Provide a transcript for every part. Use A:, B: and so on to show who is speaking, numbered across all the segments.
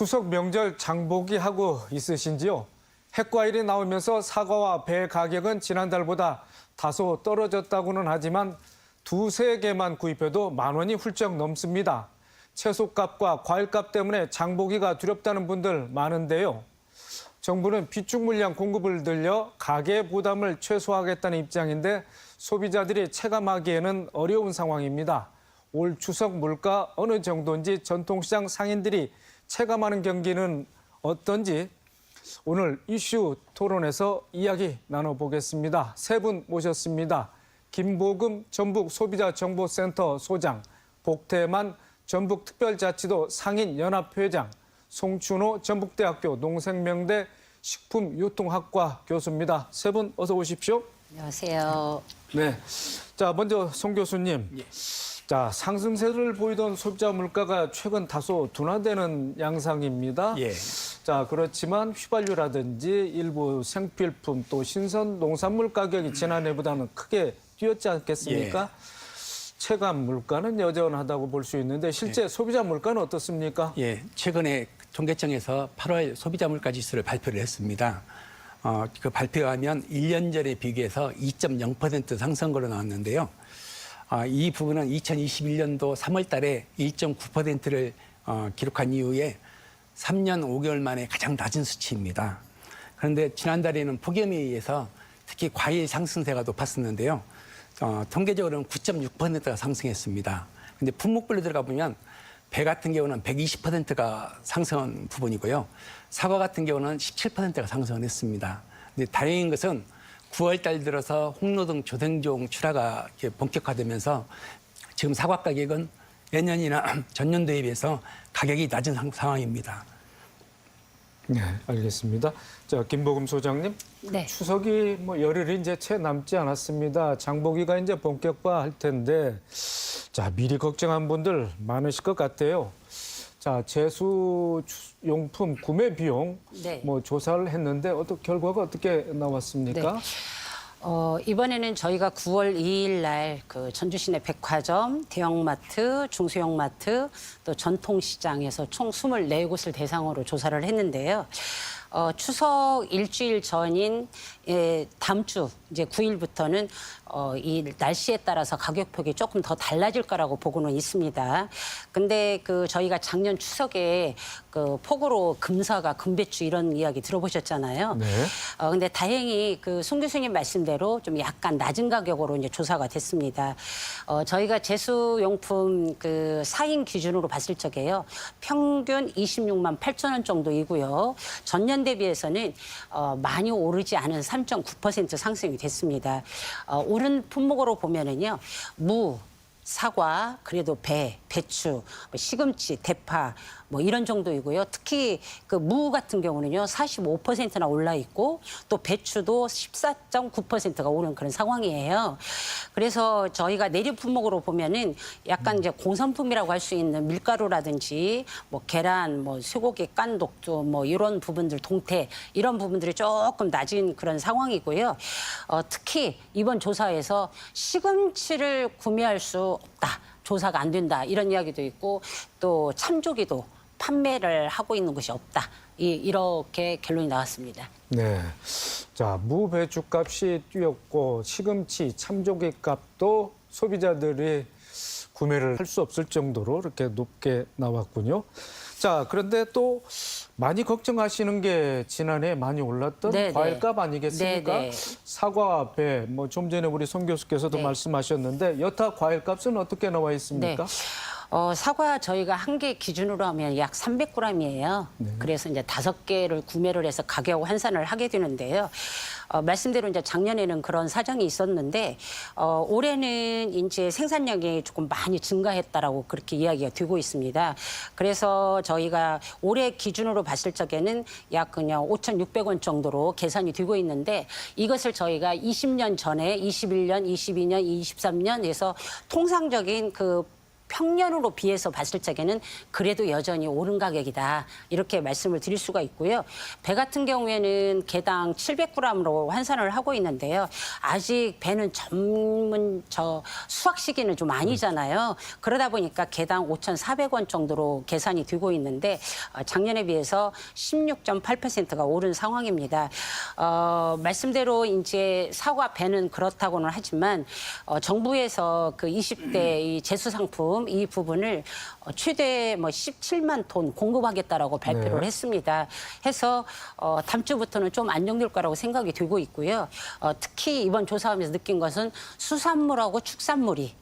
A: 추석 명절 장보기 하고 있으신지요? 핵과일이 나오면서 사과와 배 가격은 지난달보다 다소 떨어졌다고는 하지만 두세 개만 구입해도 10,000원이 훌쩍 넘습니다. 채소값과 과일값 때문에 장보기가 두렵다는 분들 많은데요. 정부는 비축 물량 공급을 늘려 가계 부담을 최소화하겠다는 입장인데 소비자들이 체감하기에는 어려운 상황입니다. 올 추석 물가 어느 정도인지 전통시장 상인들이 체감하는 경기는 어떤지 오늘 이슈 토론에서 이야기 나눠보겠습니다. 세 분 모셨습니다. 김보금 전북소비자정보센터 소장, 복태만 전북특별자치도 상인연합회장, 송춘호 전북대학교 농생명대 식품유통학과 교수입니다. 세 분 어서 오십시오.
B: 안녕하세요.
A: 네, 자 먼저 송 교수님.
C: 예.
A: 자, 상승세를 보이던 소비자 물가가 최근 다소 둔화되는 양상입니다.
C: 예.
A: 자, 그렇지만 휘발유라든지 일부 생필품 또 신선 농산물 가격이 지난해보다는 크게 뛰었지 않겠습니까? 체감 물가는 여전하다고 볼 수 있는데 실제 소비자 물가는 어떻습니까?
C: 예. 최근에 통계청에서 8월 소비자 물가 지수를 발표를 했습니다. 그 발표하면 1년 전에 비교해서 2.0% 상승 거로 나왔는데요. 이 부분은 2021년도 3월 달에 1.9%를 기록한 이후에 3년 5개월 만에 가장 낮은 수치입니다. 그런데 지난달에는 폭염에 의해서 특히 과일 상승세가 높았었는데요. 통계적으로는 9.6%가 상승했습니다. 근데 품목별로 들어가 보면 배 같은 경우는 120%가 상승한 부분이고요. 사과 같은 경우는 17%가 상승을 했습니다. 근데 다행인 것은 9월 달 들어서 홍로 등 조생종 출하가 본격화되면서 지금 사과 가격은 예년이나 전년도에 비해서 가격이 낮은 상황입니다.
A: 네, 알겠습니다. 자, 김보금 소장님.
B: 네.
A: 추석이 열흘이 이제 채 남지 않았습니다. 장보기가 이제 본격화할 텐데, 자, 미리 걱정한 분들 많으실 것 같아요. 자, 제수용품 구매 비용
B: 네.
A: 조사를 했는데 결과가 어떻게 나왔습니까?
B: 네. 이번에는 저희가 9월 2일 날 그 전주 시내 백화점, 대형마트, 중소형마트, 또 전통시장에서 총 24곳을 대상으로 조사를 했는데요. 추석 일주일 전인 다음 주 이제 9일부터는 이 날씨에 따라서 가격폭이 조금 더 달라질 거라고 보고는 있습니다. 근데 저희가 작년 추석에 폭우로 금사과, 금배추 이런 이야기 들어보셨잖아요.
A: 네.
B: 근데 다행히 송 교수님 말씀대로 좀 약간 낮은 가격으로 이제 조사가 됐습니다. 저희가 제수용품 4인 기준으로 봤을 적에요. 평균 26만 8천 원 정도이고요. 전년 대비해서는 많이 오르지 않은 3.9% 상승이 됐습니다. 오른 품목으로 보면은요, 무, 사과, 그래도 배, 배추, 시금치, 대파 이런 정도이고요. 특히 무 같은 경우는요 45%나 올라 있고 또 배추도 14.9%가 오른 그런 상황이에요. 그래서 저희가 내리 품목으로 보면은 약간 이제 공산품이라고 할 수 있는 밀가루라든지 계란, 쇠고기, 깐독주 이런 부분들, 동태 이런 부분들이 조금 낮은 그런 상황이고요. 특히 이번 조사에서 시금치를 구매할 수 없다. 조사가 안 된다. 이런 이야기도 있고 또 참조기도 판매를 하고 있는 곳이 없다. 이렇게 결론이 나왔습니다.
A: 네. 자, 무, 배추 값이 뛰었고 시금치, 참조기 값도 소비자들이 구매를 할 수 없을 정도로 이렇게 높게 나왔군요. 자, 그런데 또 많이 걱정하시는 게 지난해 많이 올랐던
B: 네네.
A: 과일값 아니겠습니까?
B: 네네.
A: 사과, 배, 좀 전에 우리 송 교수께서도
B: 네.
A: 말씀하셨는데 여타 과일값은 어떻게 나와 있습니까?
B: 네. 사과 저희가 한 개 기준으로 하면 약 300g이에요.
A: 네.
B: 그래서 이제 5개를 구매를 해서 가격 환산을 하게 되는데요. 말씀대로 이제 작년에는 그런 사정이 있었는데 올해는 이제 생산량이 조금 많이 증가했다라고 그렇게 이야기가 되고 있습니다. 그래서 저희가 올해 기준으로 봤을 적에는 약 그냥 5,600원 정도로 계산이 되고 있는데 이것을 저희가 20년 전에 21년, 22년, 23년 해서 통상적인 평년으로 비해서 봤을 적에는 그래도 여전히 오른 가격이다. 이렇게 말씀을 드릴 수가 있고요. 배 같은 경우에는 개당 700g으로 환산을 하고 있는데요. 아직 배는 전문 수확 시기는 좀 아니잖아요. 그러다 보니까 개당 5,400원 정도로 계산이 되고 있는데 작년에 비해서 16.8%가 오른 상황입니다. 말씀대로 이제 사과 배는 그렇다고는 하지만 정부에서 그 20대 이 제수 상품 이 부분을 최대 17만 톤 공급하겠다라고 발표를
A: 네.
B: 했습니다. 해서 다음 주부터는 좀 안정될 거라고 생각이 들고 있고요. 특히 이번 조사하면서 느낀 것은 수산물하고 축산물이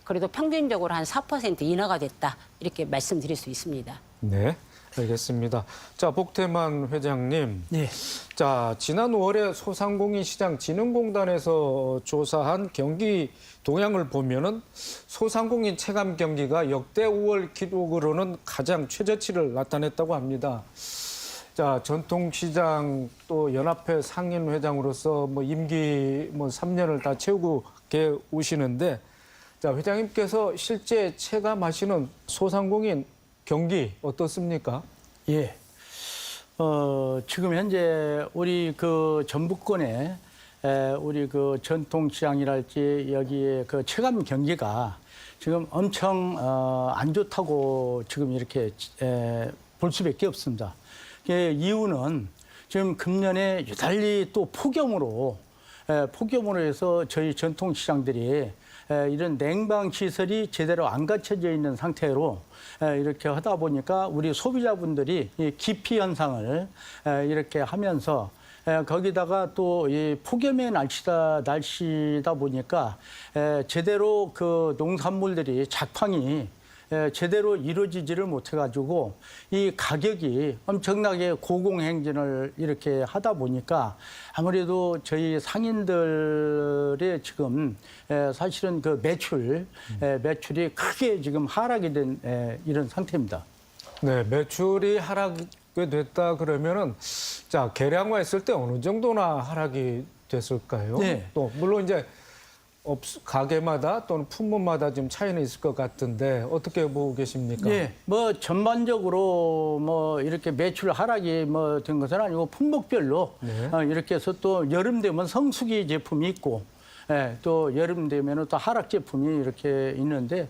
B: 그래도 평균적으로 한 4% 인하가 됐다. 이렇게 말씀드릴 수 있습니다.
A: 네, 알겠습니다. 자, 복태만 회장님.
D: 예.
A: 자, 지난 5월에 소상공인시장진흥공단에서 조사한 경기 동향을 보면은 소상공인 체감 경기가 역대 5월 기록으로는 가장 최저치를 나타냈다고 합니다. 자, 전통시장 또 연합회 상임회장으로서 임기 3년을 다 채우고 오시는데, 자, 회장님께서 실제 체감하시는 소상공인 경기 어떻습니까?
D: 예. 지금 현재 우리 그 전북권에 우리 그 전통시장이랄지 여기에 그 체감 경기가 지금 엄청 안 좋다고 지금 이렇게 볼 수밖에 없습니다. 이유는 지금 금년에 유달리 또 폭염으로 해서 저희 전통시장들이 이런 냉방 시설이 제대로 안 갖춰져 있는 상태로 이렇게 하다 보니까 우리 소비자분들이 이 기피 현상을 이렇게 하면서 거기다가 또 이 폭염의 날씨다 보니까 제대로 그 농산물들이 작황이 제대로 이루어지지를 못해가지고 이 가격이 엄청나게 고공행진을 이렇게 하다 보니까 아무래도 저희 상인들의 지금 사실은 그 매출이 크게 지금 하락이 된 이런 상태입니다.
A: 네, 매출이 하락이 됐다 그러면은 자, 계량화했을 때 어느 정도나 하락이 됐을까요?
D: 네.
A: 또 물론 이제 가게마다 또는 품목마다 좀 차이는 있을 것 같은데 어떻게 보고 계십니까?
D: 예, 전반적으로 이렇게 매출 하락이 된 것은 아니고 품목별로
A: 네.
D: 이렇게 해서 또 여름 되면 성수기 제품이 있고 또 여름 되면 또 하락 제품이 이렇게 있는데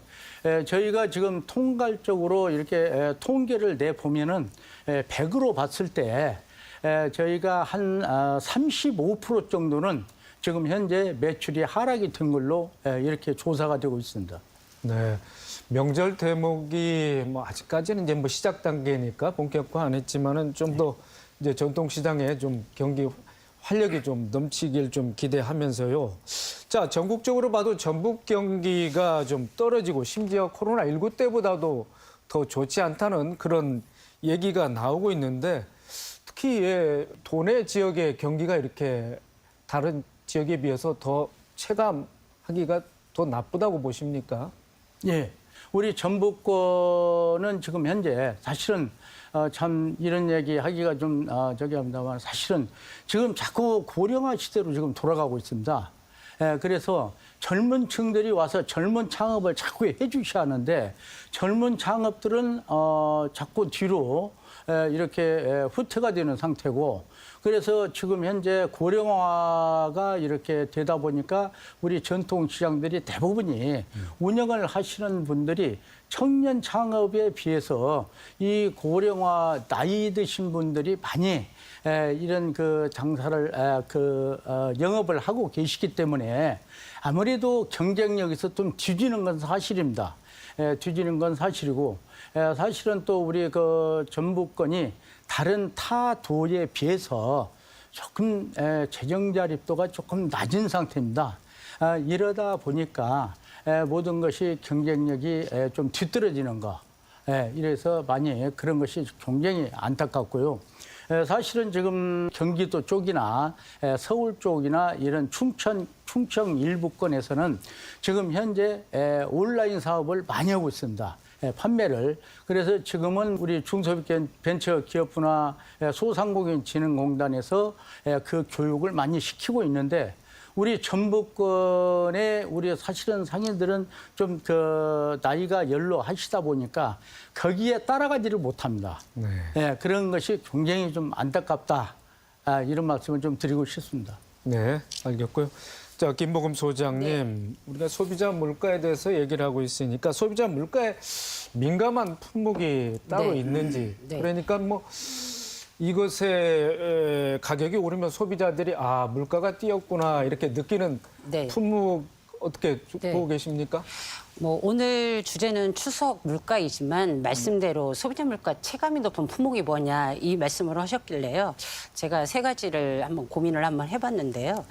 D: 저희가 지금 통괄적으로 이렇게 통계를 내 보면은 100으로 봤을 때 저희가 한 35% 정도는 지금 현재 매출이 하락이 된 걸로 이렇게 조사가 되고 있습니다.
A: 네. 명절 대목이 아직까지는 이제 시작 단계니까 본격화 안 했지만은 좀 더 이제 전통시장에 좀 경기 활력이 좀 넘치길 좀 기대하면서요. 자, 전국적으로 봐도 전북 경기가 좀 떨어지고 심지어 코로나19 때보다도 더 좋지 않다는 그런 얘기가 나오고 있는데 특히 도내 지역의 경기가 이렇게 다른 지역에 비해서 더 체감하기가 더 나쁘다고 보십니까?
D: 예. 우리 전북권은 지금 현재 사실은 참 이런 얘기 하기가 좀 저기 합니다만 사실은 지금 자꾸 고령화 시대로 지금 돌아가고 있습니다. 그래서 젊은 층들이 와서 젊은 창업을 자꾸 해 주셔야 하는데 젊은 창업들은 자꾸 뒤로 이렇게 후퇴가 되는 상태고 그래서 지금 현재 고령화가 이렇게 되다 보니까 우리 전통시장들이 대부분이 운영을 하시는 분들이 청년 창업에 비해서 이 고령화 나이 드신 분들이 많이 이런 그 장사를 영업을 하고 계시기 때문에 아무래도 경쟁력에서 좀 뒤지는 건 사실입니다. 뒤지는 건 사실이고 사실은 또 우리 그 전북권이 다른 타 도에 비해서 조금 재정 자립도가 조금 낮은 상태입니다. 이러다 보니까 모든 것이 경쟁력이 좀 뒤떨어지는 거. 이래서 많이 그런 것이 굉장히 안타깝고요. 사실은 지금 경기도 쪽이나 서울 쪽이나 이런 충청 일부권에서는 지금 현재 온라인 사업을 많이 하고 있습니다. 판매를. 그래서 지금은 우리 중소벤처기업부나 소상공인진흥공단에서 그 교육을 많이 시키고 있는데 우리 전북권의 우리 사실은 상인들은 좀 그 나이가 연로하시다 보니까 거기에 따라가지를 못합니다.
A: 네.
D: 네, 그런 것이 굉장히 좀 안타깝다. 이런 말씀을 좀 드리고 싶습니다.
A: 네, 알겠고요. 자, 김보금 소장님, 우리가 소비자 물가에 대해서 얘기를 하고 있으니까 소비자 물가에 민감한 품목이 따로
B: 네.
A: 있는지,
B: 네.
A: 그러니까 뭐 이것의 가격이 오르면 소비자들이 아, 물가가 뛰었구나 이렇게 느끼는
B: 네.
A: 품목 어떻게
B: 네.
A: 보고 계십니까?
B: 뭐 오늘 주제는 추석 물가이지만 말씀대로 소비자 물가 체감이 높은 품목이 뭐냐 이 말씀을 하셨길래요. 제가 세 가지를 한번 고민을 한번 해봤는데요.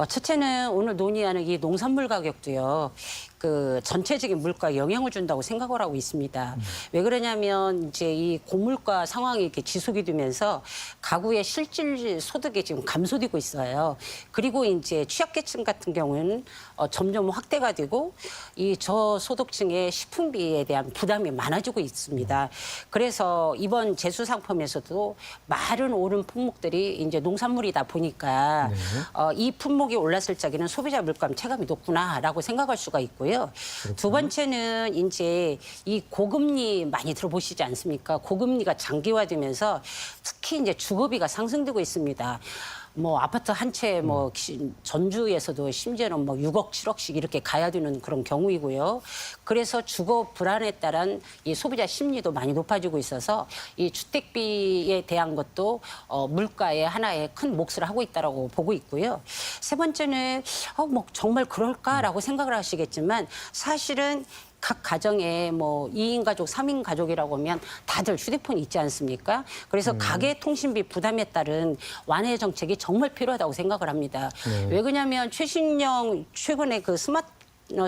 B: 첫째는 오늘 논의하는 이 농산물 가격도요. 그 전체적인 물가에 영향을 준다고 생각을 하고 있습니다. 왜 그러냐면 이제 이 고물가 상황이 이렇게 지속이 되면서 가구의 실질 소득이 지금 감소되고 있어요. 그리고 이제 취약계층 같은 경우는 점점 확대가 되고 이 저소득층의 식품비에 대한 부담이 많아지고 있습니다. 그래서 이번 제수 상품에서도 말은 오른 품목들이 이제 농산물이다 보니까 이 품목이 올랐을 적에는 소비자 물감 체감이 높구나라고 생각할 수가 있고요. 두 번째는 이제 이 고금리 많이 들어보시지 않습니까? 고금리가 장기화되면서 특히 이제 주거비가 상승되고 있습니다. 뭐 아파트 한 채 뭐 전주에서도 심지어는 뭐 6억, 7억씩 이렇게 가야 되는 그런 경우이고요. 그래서 주거 불안에 따른 이 소비자 심리도 많이 높아지고 있어서 이 주택비에 대한 것도 물가의 하나의 큰 몫을 하고 있다라고 보고 있고요. 세 번째는 뭐 정말 그럴까라고 생각을 하시겠지만 사실은 각 가정에 뭐 2인 가족, 3인 가족이라고 하면 다들 휴대폰이 있지 않습니까? 그래서 가계 통신비 부담에 따른 완화 정책이 정말 필요하다고 생각을 합니다. 왜 그러냐면 최신형 최근에 그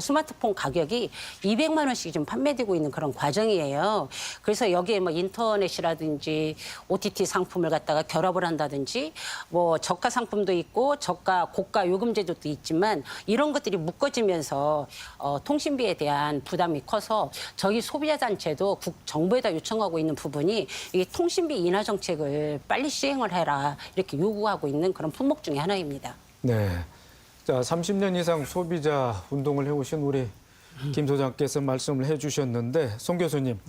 B: 스마트폰 가격이 200만 원씩 지금 판매되고 있는 그런 과정이에요. 그래서 여기에 뭐 인터넷이라든지 OTT 상품을 갖다가 결합을 한다든지 뭐 저가 상품도 있고 저가 고가 요금 제도도 있지만 이런 것들이 묶어지면서 통신비에 대한 부담이 커서 저희 소비자 단체도 정부에다 요청하고 있는 부분이 이 통신비 인하 정책을 빨리 시행을 해라 이렇게 요구하고 있는 그런 품목 중에 하나입니다.
A: 네. 자, 30년 이상 소비자 운동을 해오신 우리 김 소장께서 말씀을 해주셨는데, 송 교수님,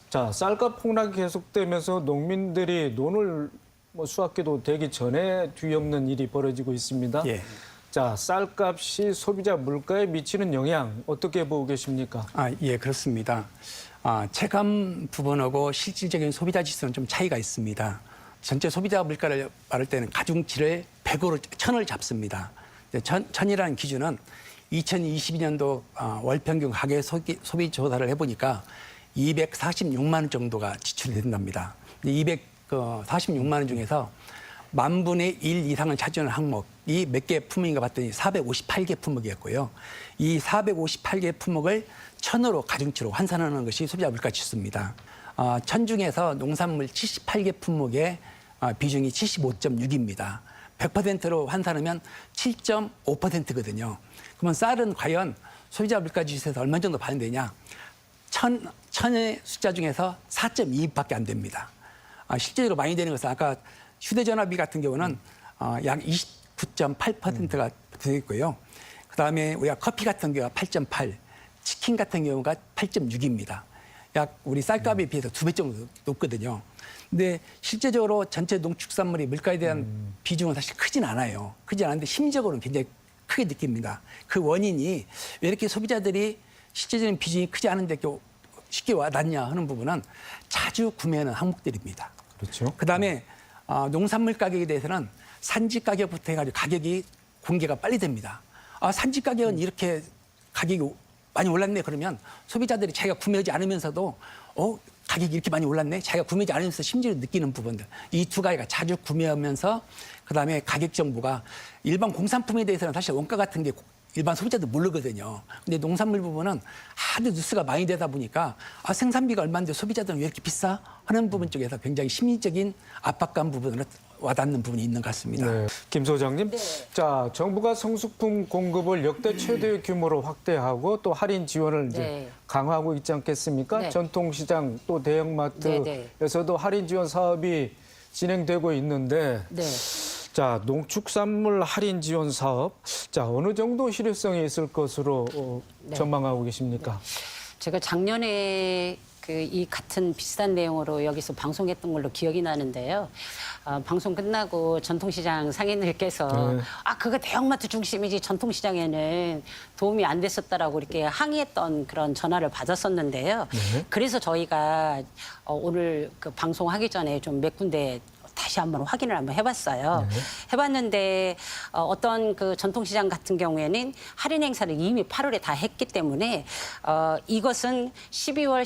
A: 자, 쌀값 폭락이 계속되면서 농민들이 논을 뭐 수확기도 되기 전에 뒤엎는 일이 벌어지고 있습니다.
C: 예.
A: 자, 쌀값이 소비자 물가에 미치는 영향 어떻게 보고 계십니까?
C: 예, 그렇습니다. 체감 부분하고 실질적인 소비자 지수는 좀 차이가 있습니다. 전체 소비자 물가를 말할 때는 가중치를 100으로 1000을 잡습니다. 1000이라는 기준은 2022년도 월평균 가계 소비 조사를 해보니까 246만 원 정도가 지출이 된답니다. 246만 원 중에서 10,000분의 1 이상을 차지하는 항목이 몇 개 품목인가 봤더니 458개 품목이었고요. 이 458개 품목을 1000으로 가중치로 환산하는 것이 소비자 물가 지수입니다. 1000 중에서 농산물 78개 품목의 비중이 75.6입니다. 100%로 환산하면 7.5%거든요. 그러면 쌀은 과연 소비자 물가 지수에서 얼마 정도 반영되냐? 1000의 숫자 중에서 4.2밖에 안 됩니다. 실제로 많이 되는 것은 아까 휴대전화비 같은 경우는 약 29.8%가 되겠고요. 그다음에 우리가 커피 같은 경우가 8.8, 치킨 같은 경우가 8.6입니다. 약 우리 쌀값에 비해서 2배 정도 높거든요. 근데 실제적으로 전체 농축산물이 물가에 대한 비중은 사실 크진 않아요. 크진 않은데 심리적으로는 굉장히 크게 느낍니다. 그 원인이 왜 이렇게 소비자들이 실제적인 비중이 크지 않은데 쉽게 와닿냐 하는 부분은 자주 구매하는 항목들입니다.
A: 그렇죠.
C: 그다음에 농산물 가격에 대해서는 산지 가격부터 해가지고 가격이 공개가 빨리 됩니다. 산지 가격은 이렇게 가격이 많이 올랐네 그러면 소비자들이 자기가 구매하지 않으면서도 가격이 이렇게 많이 올랐네 자기가 구매하지 않으면서 심지어 느끼는 부분들 이 두 가지가 자주 구매하면서 그다음에 가격 정보가 일반 공산품에 대해서는 사실 원가 같은 게 일반 소비자도 모르거든요. 근데 농산물 부분은 하도 뉴스가 많이 되다 보니까 생산비가 얼마인데 소비자들은 왜 이렇게 비싸? 하는 부분 쪽에서 굉장히 심리적인 압박감 부분으로 와닿는 부분이 있는 것 같습니다.
A: 네. 김 소장님, 자, 정부가 성수품 공급을 역대 최대 규모로 확대하고 또 할인 지원을 이제 강화하고 있지 않겠습니까?
B: 네.
A: 전통시장 또 대형마트에서도 할인 지원 사업이 진행되고 있는데, 자, 농축산물 할인 지원 사업. 자, 어느 정도 실효성이 있을 것으로 전망하고 계십니까?
B: 제가 작년에 이 같은 비슷한 내용으로 여기서 방송했던 걸로 기억이 나는데요. 방송 끝나고 전통시장 상인들께서
A: 네.
B: 그거 대형마트 중심이지 전통시장에는 도움이 안 됐었다라고 이렇게 항의했던 그런 전화를 받았었는데요.
A: 네.
B: 그래서 저희가 오늘 그 방송하기 전에 좀 몇 군데 다시 한번 확인을 한번 해봤어요. 해봤는데 어떤 그 전통시장 같은 경우에는 할인 행사를 이미 8월에 다 했기 때문에 이것은 9월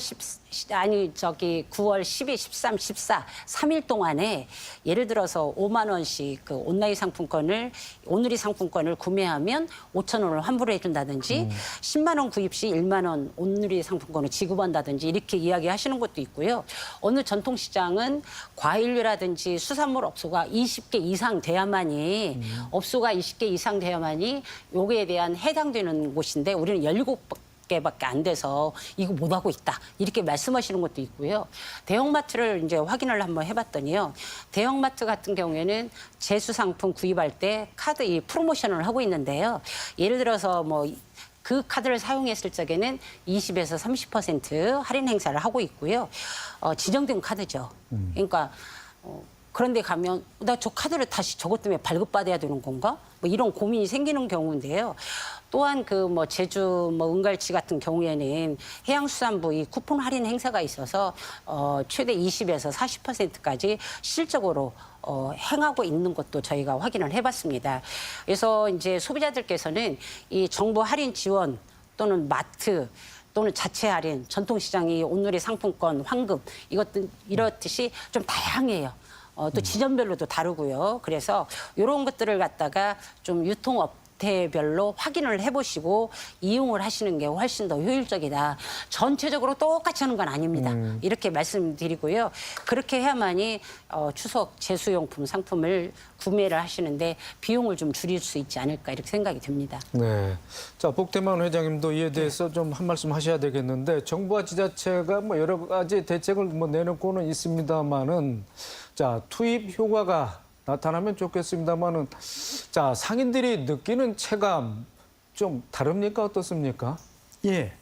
B: 12, 13, 14, 3일 동안에 예를 들어서 5만 원씩 그 온라인 상품권을 온누리 상품권을 구매하면 5천 원을 환불을 해준다든지 10만 원 구입 시 1만 원 온누리 상품권을 지급한다든지 이렇게 이야기하시는 것도 있고요. 어느 전통시장은 과일류라든지 수산물 업소가 20개 이상 돼야만이 업소가 20개 이상 돼야만이 요거에 대한 해당되는 곳인데 우리는 17개밖에 안 돼서 이거 못하고 있다. 이렇게 말씀하시는 것도 있고요. 대형마트를 이제 확인을 한번 해봤더니요. 대형마트 같은 경우에는 제수 상품 구입할 때 카드 이 프로모션을 하고 있는데요. 예를 들어서 뭐 그 카드를 사용했을 적에는 20에서 30% 할인 행사를 하고 있고요. 지정된 카드죠. 그러니까 그런데 가면 나 저 카드를 다시 저것 때문에 발급받아야 되는 건가? 뭐 이런 고민이 생기는 경우인데요. 또한 그 뭐 제주 뭐 은갈치 같은 경우에는 해양수산부 이 쿠폰 할인 행사가 있어서 최대 20에서 40%까지 실적으로 행하고 있는 것도 저희가 확인을 해봤습니다. 그래서 이제 소비자들께서는 이 정부 할인 지원 또는 마트 또는 자체 할인, 전통시장이 온누리 상품권, 환급 이것들 이렇듯이 좀 다양해요. 또 지점별로도 다르고요. 그래서 이런 것들을 갖다가 좀 유통업체별로 확인을 해보시고 이용을 하시는 게 훨씬 더 효율적이다. 전체적으로 똑같이 하는 건 아닙니다. 이렇게 말씀드리고요. 그렇게 해야만이 추석 제수용품 상품을 구매를 하시는데 비용을 좀 줄일 수 있지 않을까 이렇게 생각이 듭니다.
A: 네. 자, 복태만 회장님도 이에 대해서 좀 한 말씀 하셔야 되겠는데 정부와 지자체가 뭐 여러 가지 대책을 뭐 내놓고는 있습니다만은 자, 투입 효과가 나타나면 좋겠습니다만은 자, 상인들이 느끼는 체감 좀 다릅니까? 어떻습니까?
D: 예.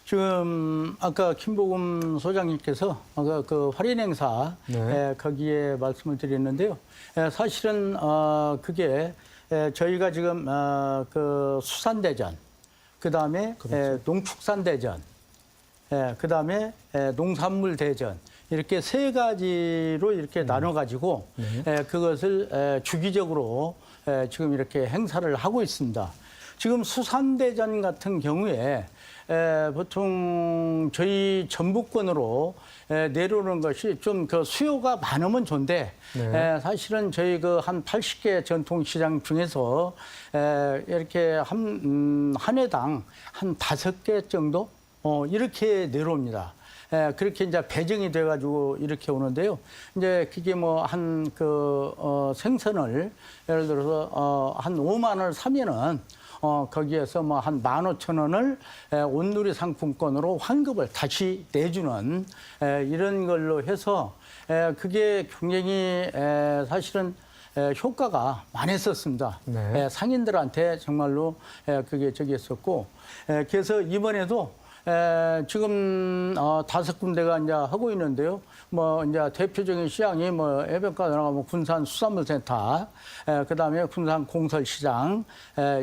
D: 지금 아까 김보금 소장님께서 아까 그 할인 행사
A: 네.
D: 거기에 말씀을 드렸는데요. 사실은 그게 저희가 지금 그 수산대전, 그다음에 농축산대전, 그다음에 농산물대전 이렇게 세 가지로 이렇게 나눠 가지고 그것을 주기적으로 지금 이렇게 행사를 하고 있습니다. 지금 수산대전 같은 경우에 보통 저희 전북권으로 내려오는 것이 좀 그 수요가 많으면 좋은데 사실은 저희 그 한 80개 전통시장 중에서 이렇게 한 해당 한 5개 정도 이렇게 내려옵니다. 그렇게 이제 배정이 돼가지고 이렇게 오는데요. 이제 그게 뭐 한 생선을 예를 들어서 한 5만 원을 사면은 거기에서 뭐 한 15,000원을 온누리 상품권으로 환급을 다시 내주는 이런 걸로 해서 그게 굉장히 사실은 효과가 많았었습니다.
A: 네.
D: 상인들한테 정말로 그게 했었고 그래서 이번에도 지금 5군데가 이제 하고 있는데요. 뭐 이제 대표적인 시장이 뭐 해변가 나가면 군산 수산물센터, 그다음에 군산 공설시장,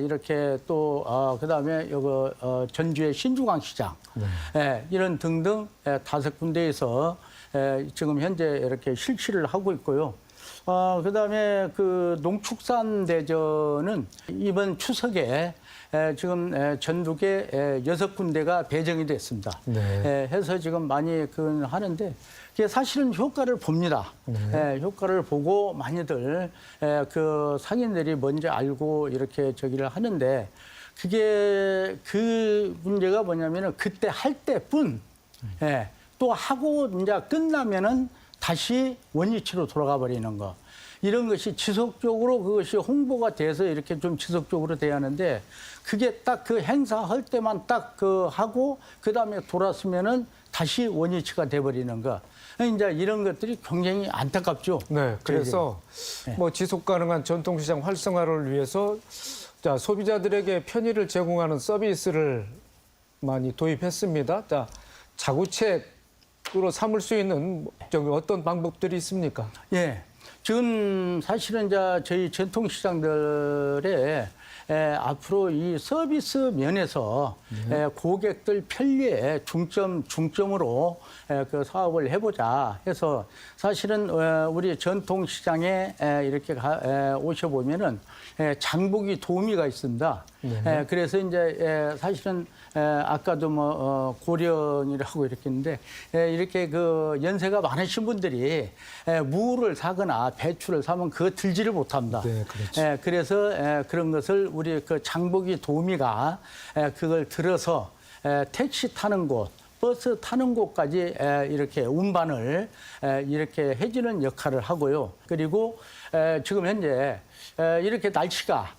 D: 이렇게 또 그다음에 여기 전주의 신중앙시장, 이런 등등 5군데에서 지금 현재 이렇게 실시를 하고 있고요. 그다음에 그 농축산 대전은 이번 추석에 지금 전국에 6군데가 배정이 됐습니다.
A: 네.
D: 해서 지금 많이 하는데 그게 사실은 효과를 봅니다. 효과를 보고 많이들 그 상인들이 먼저 알고 이렇게 저기를 하는데 그게 그 문제가 뭐냐면은 그때 할 때뿐 또 하고 이제 끝나면은 다시 원위치로 돌아가 버리는 거. 이런 것이 지속적으로 그것이 홍보가 돼서 이렇게 좀 지속적으로 돼야 하는데 그게 딱 그 행사할 때만 딱 하고 그다음에 돌았으면은 다시 원위치가 돼 버리는 거. 이제 이런 것들이 굉장히 안타깝죠.
A: 네, 그래서 뭐 지속 가능한 전통시장 활성화를 위해서 자, 소비자들에게 편의를 제공하는 서비스를 많이 도입했습니다. 자, 자구책으로 삼을 수 있는 어떤 방법들이 있습니까?
D: 예. 지금 사실은 이제 저희 전통시장들의 앞으로 이 서비스 면에서 고객들 편리에 중점으로 그 사업을 해보자 해서 사실은 우리 전통시장에 이렇게 오셔보면은 장보기 도우미가 있습니다. 그래서 이제 사실은 아까도 뭐 고령이라고 이렇게 했는데 이렇게 그 연세가 많으신 분들이 무를 사거나 배추를 사면 그거 들지를 못합니다.
A: 네, 그렇죠.
D: 그래서 그런 것을 우리 그 장보기 도우미가 그걸 들어서 택시 타는 곳, 버스 타는 곳까지 이렇게 운반을 이렇게 해주는 역할을 하고요. 그리고 지금 현재 이렇게 날씨가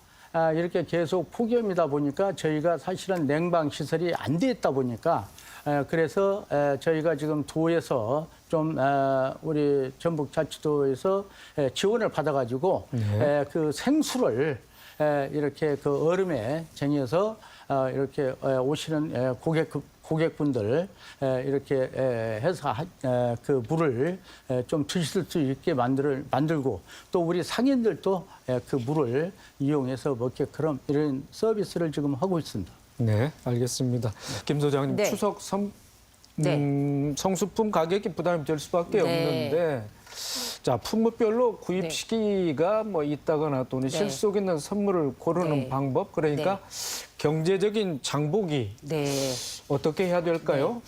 D: 이렇게 계속 폭염이다 보니까 저희가 사실은 냉방 시설이 안 돼 있다 보니까 그래서 저희가 지금 도에서 좀 우리 전북자치도에서 지원을 받아가지고 그 생수를 이렇게 그 얼음에 쟁여서 이렇게 오시는 고객분들 이렇게 해서 그 물을 좀 드실 수 있게 만들고 또 우리 상인들도 그 물을 이용해서 먹게끔 이런 서비스를 지금 하고 있습니다.
A: 네, 알겠습니다. 김 소장님,
B: 네.
A: 추석
B: 네.
A: 성수품 가격이 부담이 될 수밖에
B: 네.
A: 없는데 자, 품목별로 구입
B: 네.
A: 시기가 뭐 있다거나 또는
B: 네.
A: 실속 있는 선물을 고르는
B: 네.
A: 방법, 그러니까 경제적인 장보기
B: 네.
A: 어떻게 해야 될까요?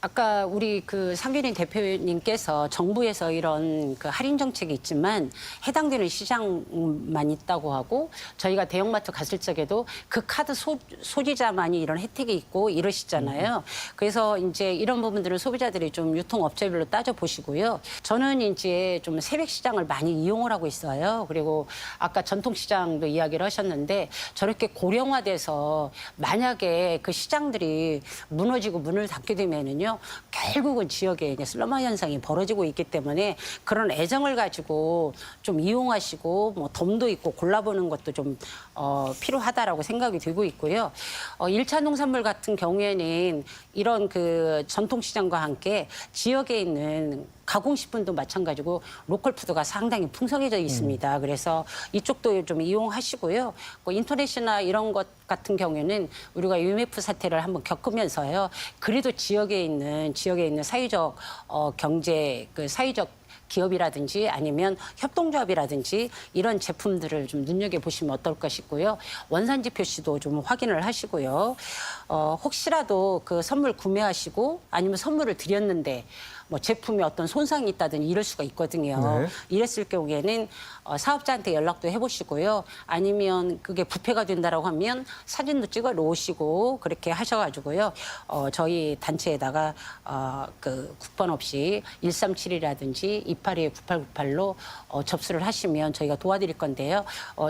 B: 아까 우리 그 상균인 대표님께서 정부에서 이런 그 할인 정책이 있지만 해당되는 시장만 있다고 하고 저희가 대형마트 갔을 적에도 그 카드 소지자만이 이런 혜택이 있고 이러시잖아요. 그래서 이제 이런 부분들은 소비자들이 좀 유통업체별로 따져보시고요. 저는 이제 좀 새벽 시장을 많이 이용을 하고 있어요. 그리고 아까 전통시장도 이야기를 하셨는데 저렇게 고령화돼서 만약에 그 시장들이 무너지고 문을 닫게 되면은요. 결국은 지역에 이제 슬럼화 현상이 벌어지고 있기 때문에 그런 애정을 가지고 좀 이용하시고 뭐 덤도 있고 골라보는 것도 좀 필요하다라고 생각이 들고 있고요. 1차 농산물 같은 경우에는 이런 그 전통시장과 함께 지역에 있는 가공식품도 마찬가지고 로컬 푸드가 상당히 풍성해져 있습니다. 그래서 이쪽도 좀 이용하시고요. 뭐 인터넷이나 이런 것 같은 경우에는 우리가 UMF 사태를 한번 겪으면서요. 그래도 지역에 있는 사회적 경제 그 사회적 기업이라든지 아니면 협동조합이라든지 이런 제품들을 좀 눈여겨보시면 어떨까 싶고요. 원산지 표시도 좀 확인을 하시고요. 혹시라도 그 선물 구매하시고 아니면 선물을 드렸는데 뭐 제품에 어떤 손상이 있다든지 이럴 수가 있거든요.
A: 네.
B: 이랬을 경우에는 사업자한테 연락도 해보시고요. 아니면 그게 부패가 된다라고 하면 사진도 찍어 놓으시고 그렇게 하셔가지고요. 저희 단체에다가 그 국번 없이 137이라든지 282-9898로 접수를 하시면 저희가 도와드릴 건데요.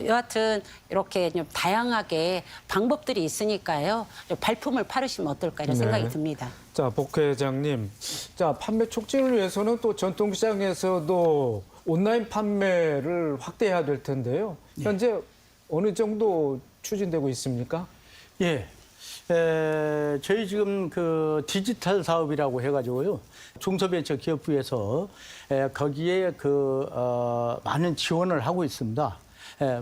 B: 여하튼 이렇게 좀 다양하게 방법들이 있으니까요. 발품을 팔으시면 어떨까 이런 생각이
A: 네.
B: 듭니다.
A: 자, 복 회장님. 자, 판매 촉진을 위해서는 또 전통시장에서도 온라인 판매를 확대해야 될 텐데요. 현재 어느 정도 추진되고 있습니까?
D: 예. 저희 지금 그 디지털 사업이라고 해가지고요. 중소벤처기업부에서 거기에 그 많은 지원을 하고 있습니다.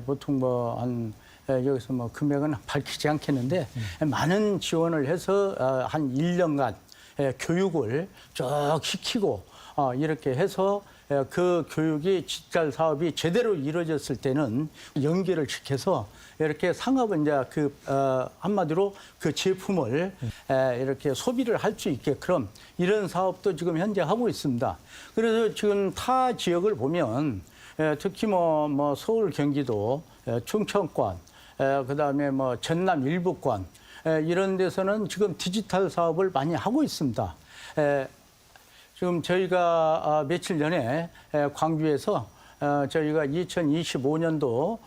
D: 보통 뭐 여기서 뭐 금액은 밝히지 않겠는데 많은 지원을 해서 한 1년간 교육을 쭉 시키고 이렇게 해서 그 교육이 디지털 사업이 제대로 이루어졌을 때는 연계를 시켜서 이렇게 상업은 이제 그 한마디로 그 제품을 이렇게 소비를 할 수 있게끔 이런 사업도 지금 현재 하고 있습니다. 그래서 지금 타 지역을 보면 특히 뭐 서울, 경기도, 충청권, 그다음에 뭐 전남 일부권 이런 데서는 지금 디지털 사업을 많이 하고 있습니다. 지금 저희가 며칠 전에 광주에서 저희가 2025년도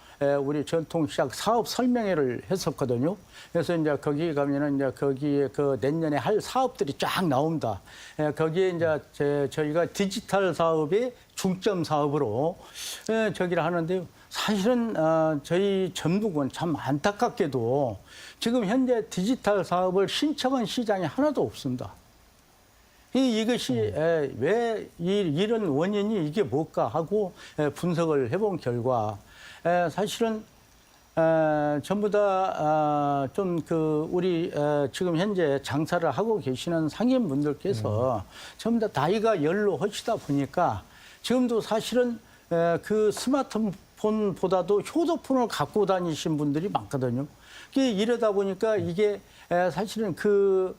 D: 우리 전통시장 사업 설명회를 했었거든요. 그래서 이제 거기 가면은 이제 거기에 그 내년에 할 사업들이 쫙 나옵니다. 거기에 이제 저희가 디지털 사업의 중점 사업으로 저기를 하는데요. 사실은 저희 전북은 참 안타깝게도 지금 현재 디지털 사업을 신청한 시장이 하나도 없습니다. 이것이 왜 이런 원인이 이게 뭘까 하고 분석을 해본 결과 사실은 전부 다 좀 그 우리 지금 현재 장사를 하고 계시는 상인분들께서 전부 다 나이가 연로하시다 보니까 지금도 사실은 그 스마트폰보다도 휴대폰을 갖고 다니신 분들이 많거든요. 이러다 보니까 이게 사실은 그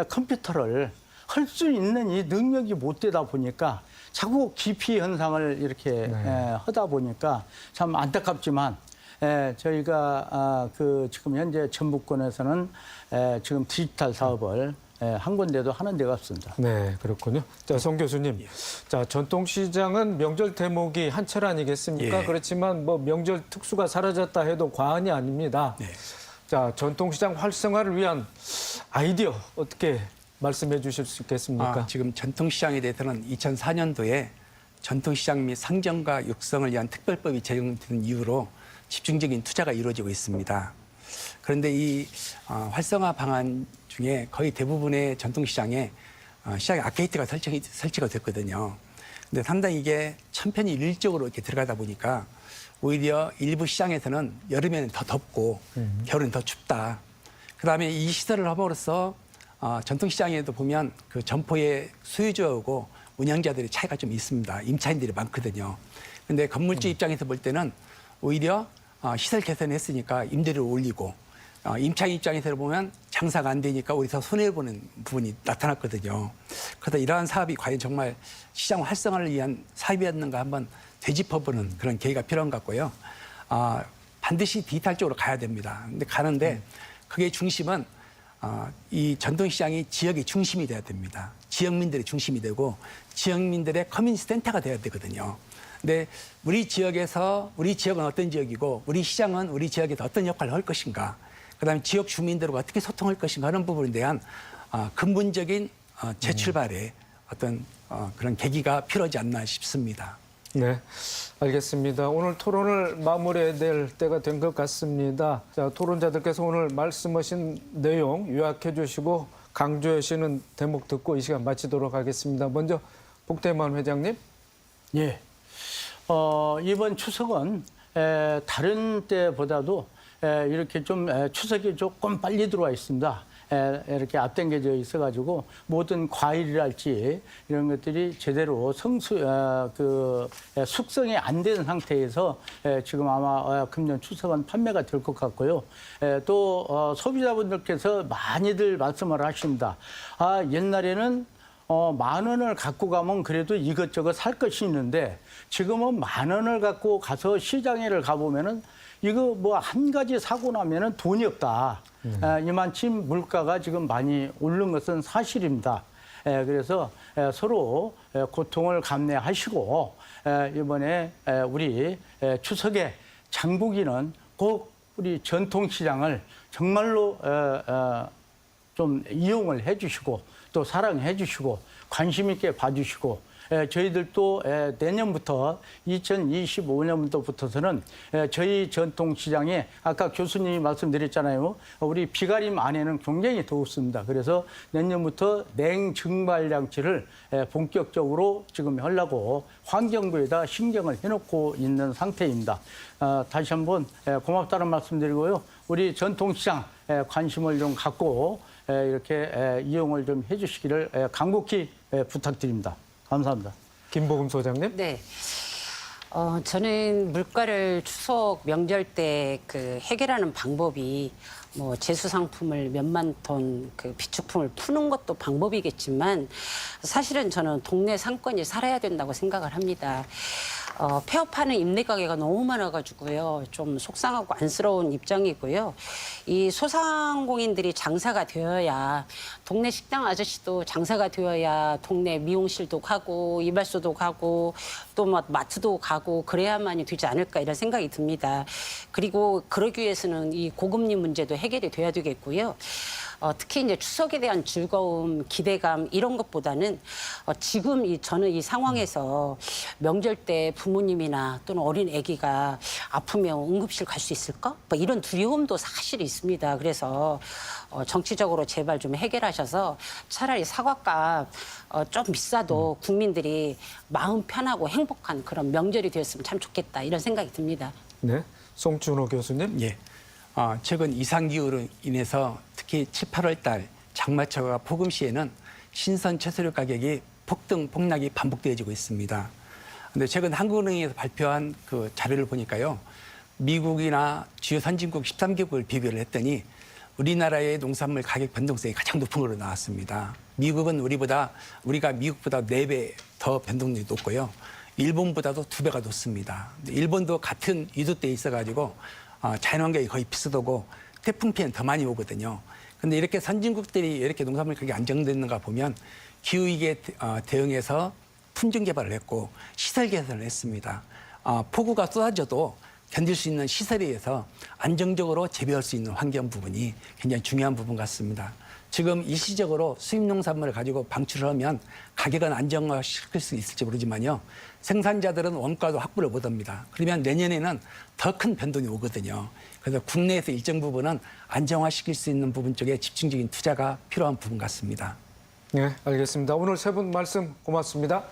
D: 컴퓨터를 할 수 있는 이 능력이 못 되다 보니까 자꾸 기피 현상을 이렇게 하다 보니까 참 안타깝지만 저희가 그 지금 현재 전북권에서는 지금 디지털 사업을 한 군데도 하는 데가 없습니다.
A: 네, 그렇군요. 자, 송 교수님. 자, 전통시장은 명절 대목이 한철 아니겠습니까?
C: 예.
A: 그렇지만 뭐 명절 특수가 사라졌다 해도 과언이 아닙니다.
C: 네.
A: 자, 전통시장 활성화를 위한 아이디어 어떻게 말씀해 주실 수 있겠습니까?
C: 지금 전통시장에 대해서는 2004년도에 전통시장 및 상정과 육성을 위한 특별법이 제정된 이후로 집중적인 투자가 이루어지고 있습니다. 그런데 이 활성화 방안 중에 거의 대부분의 전통시장에 시장에 아케이트가 설치가 됐거든요. 근데 상당히 이게 천편일률적으로 이렇게 들어가다 보니까 오히려 일부 시장에서는 여름에는 더 덥고 겨울에는 더 춥다. 그다음에 이 시설을 함으로써 전통시장에도 보면 그 점포의 소유주하고 운영자들의 차이가 좀 있습니다. 임차인들이 많거든요. 근데 건물주 입장에서 볼 때는 오히려 시설 개선했으니까 임대료를 올리고 임차인 입장에서 보면 장사가 안 되니까 오히려 손해보는 부분이 나타났거든요. 그래서 이러한 사업이 과연 정말 시장 활성화를 위한 사업이었는가 한번 되짚어보는 그런 계기가 필요한 것 같고요. 반드시 디지털 쪽으로 가야 됩니다. 근데 가는데 그게 중심은 이 전통시장이 지역의 중심이 돼야 됩니다. 지역민들의 중심이 되고 지역민들의 커뮤니티 센터가 돼야 되거든요. 근데 우리 지역에서 우리 지역은 어떤 지역이고 우리 시장은 우리 지역에서 어떤 역할을 할 것인가, 그다음에 지역 주민들과 어떻게 소통할 것인가 하는 부분에 대한 근본적인 재출발의 어떤 그런 계기가 필요하지 않나 싶습니다.
A: 네, 알겠습니다. 오늘 토론을 마무리해야 될 때가 된 것 같습니다. 자, 토론자들께서 오늘 말씀하신 내용 요약해 주시고 강조해 주시는 대목 듣고 이 시간 마치도록 하겠습니다. 먼저 복대만 회장님.
D: 예. 이번 추석은 다른 때보다도 이렇게 좀 추석이 조금 빨리 들어와 있습니다. 이렇게 앞당겨져 있어가지고 모든 과일이랄지 이런 것들이 제대로 숙성이 안 된 상태에서 지금 아마 금년 추석은 판매가 될 것 같고요. 또 소비자분들께서 많이들 말씀을 하십니다. 옛날에는 10,000원을 갖고 가면 그래도 이것저것 살 것이 있는데 지금은 10,000원을 갖고 가서 시장에를 가보면은 이거 뭐 한 가지 사고 나면은 돈이 없다. 이만큼 물가가 지금 많이 오른 것은 사실입니다. 그래서 서로 고통을 감내하시고 이번에 우리 추석에 장보기는 꼭 우리 전통시장을 정말로 좀 이용을 해주시고 또 사랑해 주시고 관심 있게 봐주시고 저희들도 내년부터 2025년부터는 저희 전통시장에 아까 교수님이 말씀드렸잖아요. 우리 비가림 안에는 굉장히 더웠습니다. 그래서 내년부터 냉증발장치를 본격적으로 지금 하려고 환경부에다 신경을 해놓고 있는 상태입니다. 다시 한번 고맙다는 말씀드리고요. 우리 전통시장 관심을 좀 갖고 이렇게 이용을 좀 해주시기를 간곡히 부탁드립니다. 감사합니다.
A: 김보금 소장님.
B: 네. 저는 물가를 추석 명절 때 그 해결하는 방법이 뭐 제수 상품을 몇만 톤 그 비축품을 푸는 것도 방법이겠지만 사실은 저는 동네 상권이 살아야 된다고 생각을 합니다. 폐업하는 임대 가게가 너무 많아가지고요. 좀 속상하고 안쓰러운 입장이고요. 이 소상공인들이 장사가 되어야 동네 식당 아저씨도 장사가 되어야 동네 미용실도 가고 이발소도 가고 또 뭐 마트도 가고 그래야만이 되지 않을까 이런 생각이 듭니다. 그리고 그러기 위해서는 이 고금리 문제도 해결이 돼야 되겠고요. 특히 이제 추석에 대한 즐거움, 기대감 이런 것보다는 지금 저는 이 상황에서 명절 때 부모님이나 또는 어린 아기가 아프면 응급실 갈 수 있을까? 뭐 이런 두려움도 사실 있습니다. 그래서 정치적으로 제발 좀 해결하셔서 차라리 사과값 좀 비싸도 국민들이 마음 편하고 행복한 그런 명절이 되었으면 참 좋겠다 이런 생각이 듭니다.
A: 네, 송준호 교수님.
C: 예. 최근 이상기후로 인해서 특히 7, 8월 달 장마철과 폭염 시에는 신선 채소류 가격이 폭락이 반복되어지고 있습니다. 그런데 최근 한국은행에서 발표한 그 자료를 보니까요. 미국이나 주요 선진국 13개국을 비교를 했더니 우리나라의 농산물 가격 변동성이 가장 높은 걸로 나왔습니다. 미국은 우리가 미국보다 4배 더 변동률이 높고요. 일본보다도 2배가 높습니다. 일본도 같은 유도대에 있어가지고 자연환경이 거의 비슷하고 태풍 피해는 더 많이 오거든요. 근데 이렇게 선진국들이 이렇게 농산물 가격이 안정됐는가 보면 기후위기에 대응해서 품종 개발을 했고 시설 개선을 했습니다. 폭우가 쏟아져도 견딜 수 있는 시설에 의해서 안정적으로 재배할 수 있는 환경 부분이 굉장히 중요한 부분 같습니다. 지금 일시적으로 수입 농산물을 가지고 방출을 하면 가격은 안정화시킬 수 있을지 모르지만요. 생산자들은 원가도 확보를 못합니다. 그러면 내년에는 더 큰 변동이 오거든요. 그래서 국내에서 일정 부분은 안정화시킬 수 있는 부분 쪽에 집중적인 투자가 필요한 부분 같습니다.
A: 네, 알겠습니다. 오늘 세 분 말씀 고맙습니다.